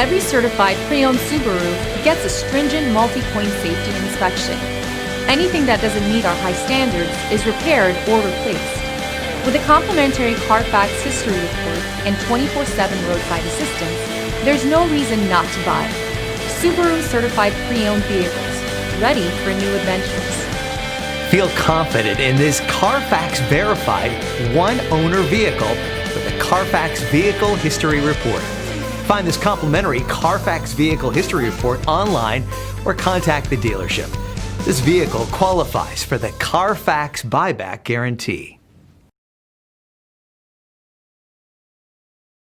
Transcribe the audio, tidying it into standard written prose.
Every certified pre-owned Subaru gets a stringent multi-point safety inspection. Anything that doesn't meet our high standards is repaired or replaced. With a complimentary Carfax history report and 24/7 roadside assistance, there's no reason not to buy. Subaru certified pre-owned vehicles, ready for new adventures. Feel confident in this Carfax verified one-owner vehicle with a Carfax Vehicle History Report. Find this complimentary Carfax Vehicle History Report online or contact the dealership. This vehicle qualifies for the Carfax Buyback Guarantee.